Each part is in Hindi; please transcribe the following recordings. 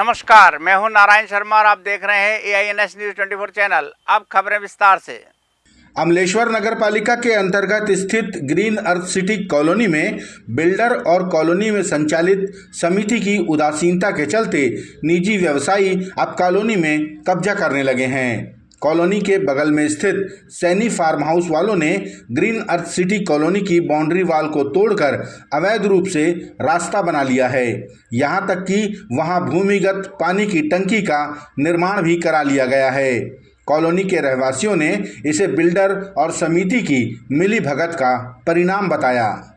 नमस्कार, मैं हूं नारायण शर्मा और आप देख रहे हैं AINS न्यूज़ 24 चैनल। अब खबरें विस्तार से। अमलेश्वर नगर पालिका के अंतर्गत स्थित ग्रीन अर्थ सिटी कॉलोनी में बिल्डर और कॉलोनी में संचालित समिति की उदासीनता के चलते निजी व्यवसायी अब कॉलोनी में कब्जा करने लगे हैं। कॉलोनी के बगल में स्थित सैनी फार्म हाउस वालों ने ग्रीन अर्थ सिटी कॉलोनी की बाउंड्री वाल को तोड़कर अवैध रूप से रास्ता बना लिया है। यहां तक कि वहां भूमिगत पानी की टंकी का निर्माण भी करा लिया गया है। कॉलोनी के रहवासियों ने इसे बिल्डर और समिति की मिलीभगत का परिणाम बताया।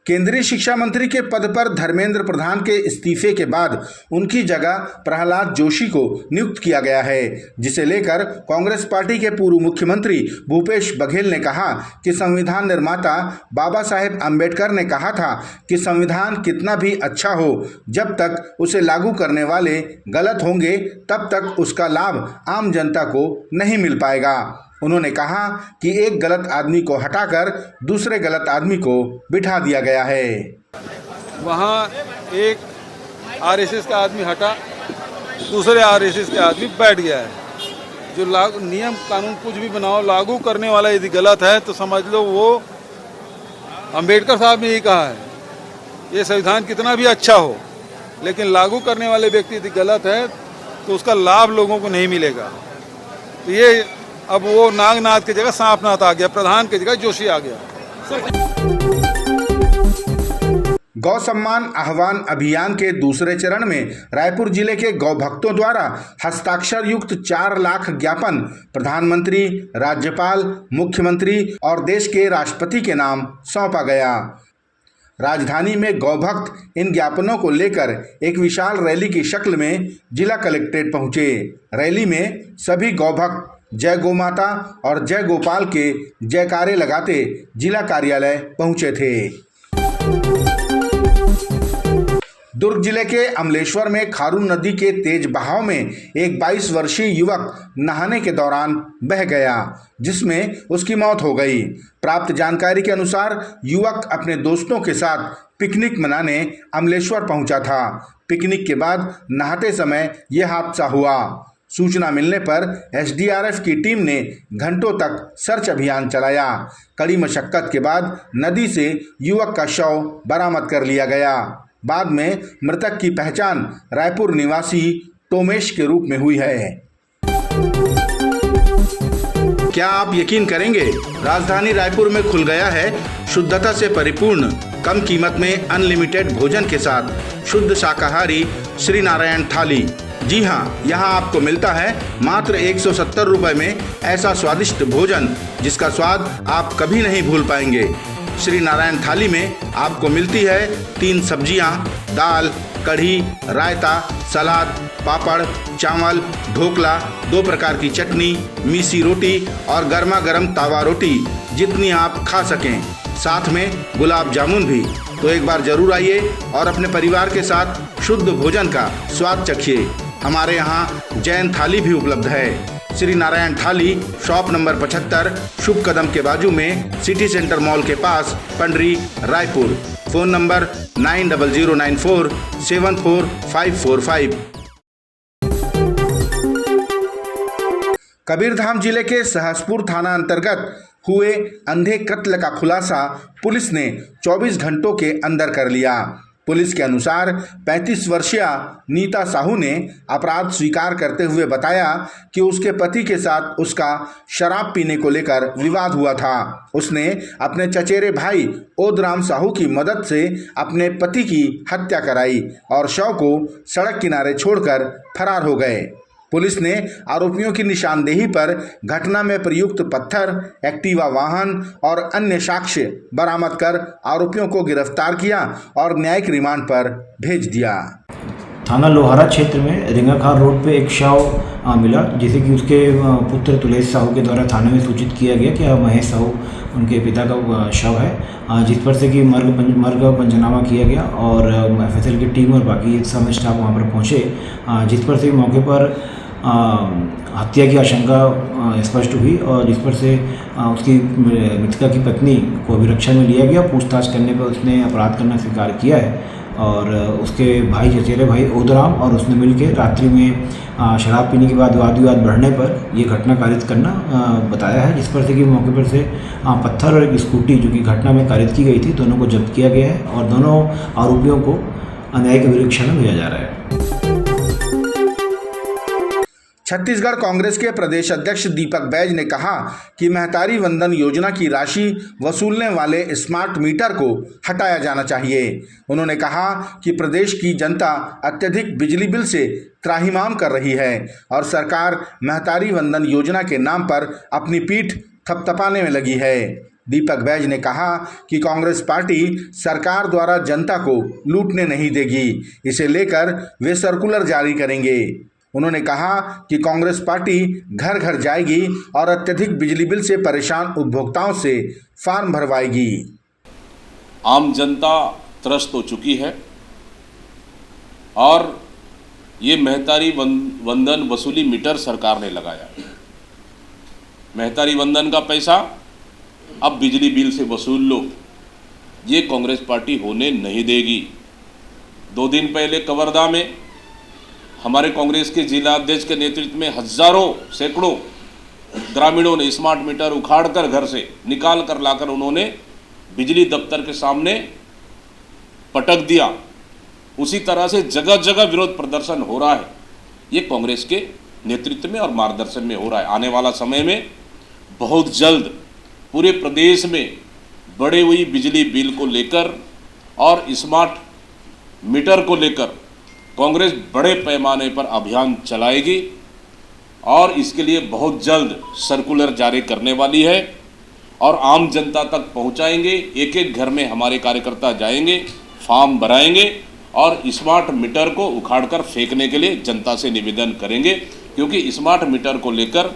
केंद्रीय शिक्षा मंत्री के पद पर धर्मेंद्र प्रधान के इस्तीफे के बाद उनकी जगह प्रहलाद जोशी को नियुक्त किया गया है, जिसे लेकर कांग्रेस पार्टी के पूर्व मुख्यमंत्री भूपेश बघेल ने कहा कि संविधान निर्माता बाबा साहेब आम्बेडकर ने कहा था कि संविधान कितना भी अच्छा हो, जब तक उसे लागू करने वाले गलत होंगे तब तक उसका लाभ आम जनता को नहीं मिल पाएगा। उन्होंने कहा कि एक गलत आदमी को हटाकर दूसरे गलत आदमी को बिठा दिया गया है। वहाँ एक आरएसएस का आदमी हटा, दूसरे आरएसएस के आदमी बैठ गया है। जो नियम कानून कुछ भी बनाओ, लागू करने वाला यदि गलत है तो समझ लो वो अंबेडकर साहब ने यही कहा है, ये संविधान कितना भी अच्छा हो लेकिन लागू करने वाले व्यक्ति यदि गलत है तो उसका लाभ लोगों को नहीं मिलेगा। तो ये अब वो नागनाथ की जगह सांपनाथ आ गया, प्रधान की जगह जोशी आ गया। गौ सम्मान आह्वान अभियान के दूसरे चरण में रायपुर जिले के गौ भक्तों द्वारा हस्ताक्षर युक्त 4 लाख ज्ञापन प्रधानमंत्री, राज्यपाल, मुख्यमंत्री और देश के राष्ट्रपति के नाम सौंपा गया। राजधानी में गौभक्त इन ज्ञापनों को लेकर एक विशाल रैली की शक्ल में जिला कलेक्ट्रेट पहुंचे। रैली में सभी गौभक्त जय गौ माता और जय गोपाल के जयकारे लगाते जिला कार्यालय पहुंचे थे। दुर्ग जिले के अमलेश्वर में खारून नदी के तेज बहाव में एक 22 वर्षीय युवक नहाने के दौरान बह गया, जिसमें उसकी मौत हो गई। प्राप्त जानकारी के अनुसार युवक अपने दोस्तों के साथ पिकनिक मनाने अमलेश्वर पहुंचा था। पिकनिक के बाद नहाते समय यह हादसा हुआ। सूचना मिलने पर SDRF की टीम ने घंटों तक सर्च अभियान चलाया। कड़ी मशक्कत के बाद नदी से युवक का शव बरामद कर लिया गया। बाद में मृतक की पहचान रायपुर निवासी टोमेश के रूप में हुई है। क्या आप यकीन करेंगे, राजधानी रायपुर में खुल गया है शुद्धता से परिपूर्ण, कम कीमत में अनलिमिटेड भोजन के साथ शुद्ध शाकाहारी श्री नारायण थाली। जी हाँ, यहाँ आपको मिलता है मात्र 170 रुपये में ऐसा स्वादिष्ट भोजन जिसका स्वाद आप कभी नहीं भूल पाएंगे। श्री नारायण थाली में आपको मिलती है 3 सब्जियाँ, दाल, कढ़ी, रायता, सलाद, पापड़, चावल, ढोकला, 2 प्रकार की चटनी, मीसी रोटी और गर्मा गर्म तावा रोटी, जितनी आप खा सकें। साथ में गुलाब जामुन भी। तो एक बार जरूर आइए और अपने परिवार के साथ शुद्ध भोजन का स्वाद चखिए। हमारे यहाँ जैन थाली भी उपलब्ध है। श्री नारायण थाली शॉप नंबर 75 शुभ कदम के बाजू में सिटी सेंटर मॉल के पास, पंडरी, रायपुर। Phone number 9009474545। कबीरधाम जिले के सहसपुर थाना अंतर्गत हुए अंधे कत्ल का खुलासा पुलिस ने 24 घंटों के अंदर कर लिया। पुलिस के अनुसार 35 वर्षीय नीता साहू ने अपराध स्वीकार करते हुए बताया कि उसके पति के साथ उसका शराब पीने को लेकर विवाद हुआ था। उसने अपने चचेरे भाई ओदराम साहू की मदद से अपने पति की हत्या कराई और शव को सड़क किनारे छोड़कर फरार हो गए। पुलिस ने आरोपियों की निशानदेही पर घटना में प्रयुक्त पत्थर, एक्टिवा वाहन और अन्य साक्ष्य बरामद कर आरोपियों को गिरफ्तार किया और न्यायिक रिमांड पर भेज दिया। थाना लोहारा क्षेत्र में रिंगाखार रोड पे एक शव मिला, जिसे कि उसके पुत्र तुलेश साहू के द्वारा थाने में सूचित किया गया कि महेश साहू उनके पिता का शव है, जिस पर से कि मर्ग पंचनामा किया गया और FSL की टीम और बाकी सब स्टाफ वहाँ पर पहुँचे, जिस पर से मौके पर हत्या की आशंका स्पष्ट हुई और जिस पर से उसकी मृतका की पत्नी को अभिरक्षा में लिया गया। पूछताछ करने पर उसने अपराध करना स्वीकार किया है और उसके भाई चचेरे भाई ओदराम और उसने मिलकर रात्रि में शराब पीने के बाद वाद विवाद बढ़ने पर ये घटना कारित करना बताया है, जिस पर से कि मौके पर से पत्थर और एक स्कूटी जो कि घटना में कारित की गई थी, दोनों को जब्त किया गया है और दोनों आरोपियों को न्यायिक परीक्षण में भेजा जा रहा है। छत्तीसगढ़ कांग्रेस के प्रदेश अध्यक्ष दीपक बैज ने कहा कि महतारी वंदन योजना की राशि वसूलने वाले स्मार्ट मीटर को हटाया जाना चाहिए। उन्होंने कहा कि प्रदेश की जनता अत्यधिक बिजली बिल से त्राहिमाम कर रही है और सरकार महतारी वंदन योजना के नाम पर अपनी पीठ थपथपाने में लगी है। दीपक बैज ने कहा कि कांग्रेस पार्टी सरकार द्वारा जनता को लूटने नहीं देगी, इसे लेकर वे सर्कुलर जारी करेंगे। उन्होंने कहा कि कांग्रेस पार्टी घर घर जाएगी और अत्यधिक बिजली बिल से परेशान उपभोक्ताओं से फॉर्म भरवाएगी। आम जनता त्रस्त हो चुकी है और ये महतारी वंदन वसूली मीटर सरकार ने लगाया। महतारी वंदन का पैसा अब बिजली बिल से वसूल लो, ये कांग्रेस पार्टी होने नहीं देगी। 2 दिन पहले कवर्धा में हमारे कांग्रेस के जिला अध्यक्ष के नेतृत्व में हजारों सैकड़ों ग्रामीणों ने स्मार्ट मीटर उखाड़कर घर से निकाल कर लाकर उन्होंने बिजली दफ्तर के सामने पटक दिया। उसी तरह से जगह जगह विरोध प्रदर्शन हो रहा है। ये कांग्रेस के नेतृत्व में और मार्गदर्शन में हो रहा है। आने वाला समय में बहुत जल्द पूरे प्रदेश में बढ़े हुई बिजली बिल को लेकर और स्मार्ट मीटर को लेकर कांग्रेस बड़े पैमाने पर अभियान चलाएगी और इसके लिए बहुत जल्द सर्कुलर जारी करने वाली है और आम जनता तक पहुंचाएंगे। एक एक घर में हमारे कार्यकर्ता जाएंगे, फॉर्म भराएंगे और स्मार्ट मीटर को उखाड़कर फेंकने के लिए जनता से निवेदन करेंगे, क्योंकि स्मार्ट मीटर को लेकर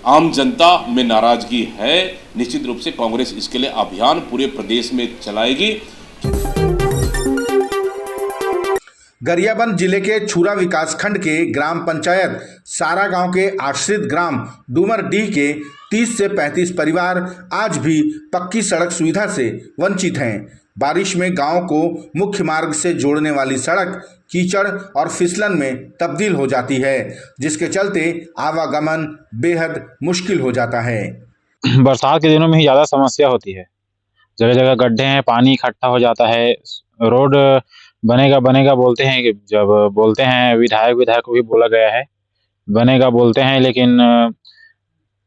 आम जनता में नाराजगी है। निश्चित रूप से कांग्रेस इसके लिए अभियान पूरे प्रदेश में चलाएगी। गरियाबंद जिले के छुरा विकासखंड के ग्राम पंचायत सारा गांव के आश्रित ग्राम डूमरडीह के 30 से 35 परिवार आज भी पक्की सड़क सुविधा से वंचित हैं। बारिश में गांव को मुख्य मार्ग से जोड़ने वाली सड़क कीचड़ और फिसलन में तब्दील हो जाती है, जिसके चलते आवागमन बेहद मुश्किल हो जाता है। बरसात के दिनों में ही ज़्यादा समस्या होती है। जगह जगह गड्ढे हैं, पानी इकट्ठा हो जाता है। रोड बनेगा बोलते हैं कि जब बोलते हैं विधायक को भी बोला गया है बनेगा बोलते हैं, लेकिन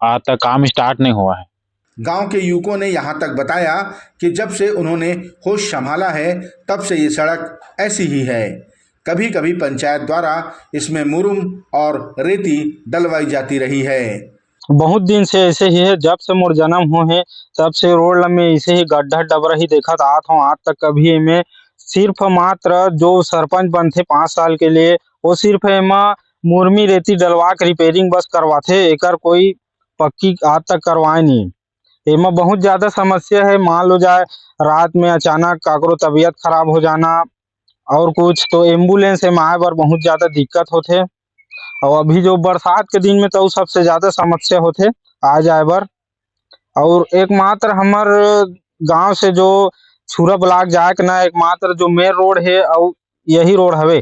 आज तक काम स्टार्ट नहीं हुआ है। गांव के युवकों ने यहां तक बताया कि जब से उन्होंने होश संभाला है तब से ये सड़क ऐसी ही है। कभी कभी पंचायत द्वारा इसमें मुरुम और रेती डलवाई जाती रही है। बहुत दिन से ऐसे ही है, जब से मोर जन्म हुए है तब से रोड में ऐसे ही गड्ढा डबरा ही देखा आत हूँ। आज तक कभी में सिर्फ मात्र जो सरपंच बनते 5 साल के लिए वो सिर्फ एमा मुरमी रेती डलवा के रिपेयरिंग बस करवाते, एकर कोई पक्की आज तक करवाए नहीं। एमा बहुत ज्यादा समस्या है। मान लो जाए रात में अचानक काकरो तबीयत खराब हो जाना और कुछ तो एम्बुलेंस में आए बर बहुत ज्यादा दिक्कत होते। और अभी जो बरसात के दिन में तो सबसे ज्यादा समस्या होते आ जाए बर। और एकमात्र हमार गांव से जो छुरा ब्लॉक जाए के ना एकमात्र जो मेन रोड है और यही रोड हवे।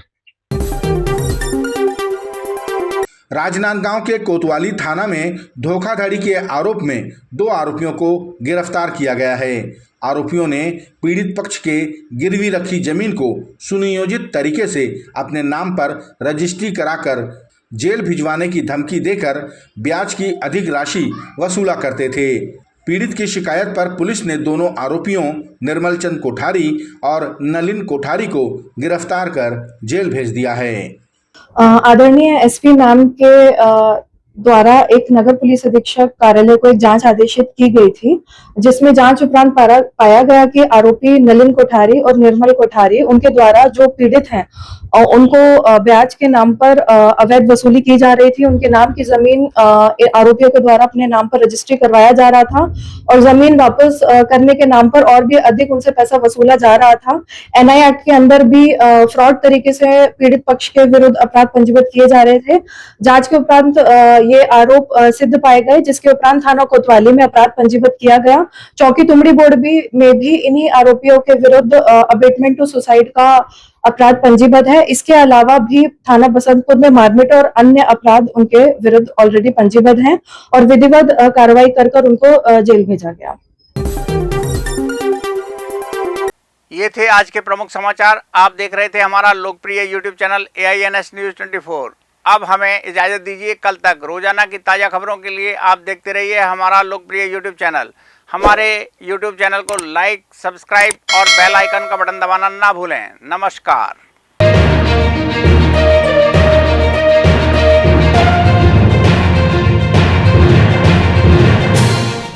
राजनांदगांव के कोतवाली थाना में धोखाधड़ी के आरोप में 2 आरोपियों को गिरफ्तार किया गया है। आरोपियों ने पीड़ित पक्ष के गिरवी रखी जमीन को सुनियोजित तरीके से अपने नाम पर रजिस्ट्री कराकर जेल भिजवाने की धमकी देकर ब्याज की अधिक राशि वसूला करते थे। पीड़ित की शिकायत पर पुलिस ने दोनों आरोपियों निर्मल चंद कोठारी और नलिन कोठारी को गिरफ्तार कर जेल भेज दिया है। आदरणीय एसपी मैम के द्वारा एक नगर पुलिस अधीक्षक कार्यालय को एक जांच आदेशित की गई थी, जिसमें जांच उपरांत पाया गया कि आरोपी नलिन कोठारी और निर्मल कोठारी उनके द्वारा जो पीड़ित हैं और उनको ब्याज के नाम पर अवैध वसूली की जा रही थी। उनके नाम की जमीन आरोपियों के द्वारा अपने नाम पर रजिस्ट्री करवाया जा रहा था और जमीन वापस करने के नाम पर और भी अधिक उनसे पैसा वसूला जा रहा था। एनआई एक्ट के अंदर भी फ्रॉड तरीके से पीड़ित पक्ष के विरुद्ध अपराध पंजीबद्ध किए जा रहे थे। जांच के उपरांत ये आरोप सिद्ध पाए गए, जिसके उपरांत थाना कोतवाली में अपराध पंजीबद्ध किया गया। चौकी तुमड़ी बोर्ड में भी इन्हीं आरोपियों के विरुद्ध अबेटमेंट टू सुसाइड का अपराध पंजीबद्ध है। इसके अलावा भी थाना बसंतपुर में मारपीट और अन्य अपराध उनके विरुद्ध ऑलरेडी पंजीबद्ध हैं और विधिवत कार्रवाई कर उनको जेल भेजा गया। ये थे आज के प्रमुख समाचार। आप देख रहे थे हमारा लोकप्रिय यूट्यूब चैनल AINS न्यूज़ 24। अब हमें इजाज़त दीजिए। कल तक रोजाना की ताज़ा खबरों के लिए आप देखते रहिए हमारा लोकप्रिय यूट्यूब चैनल। हमारे यूट्यूब चैनल को लाइक, सब्सक्राइब और बेल आइकन का बटन दबाना ना भूलें। नमस्कार।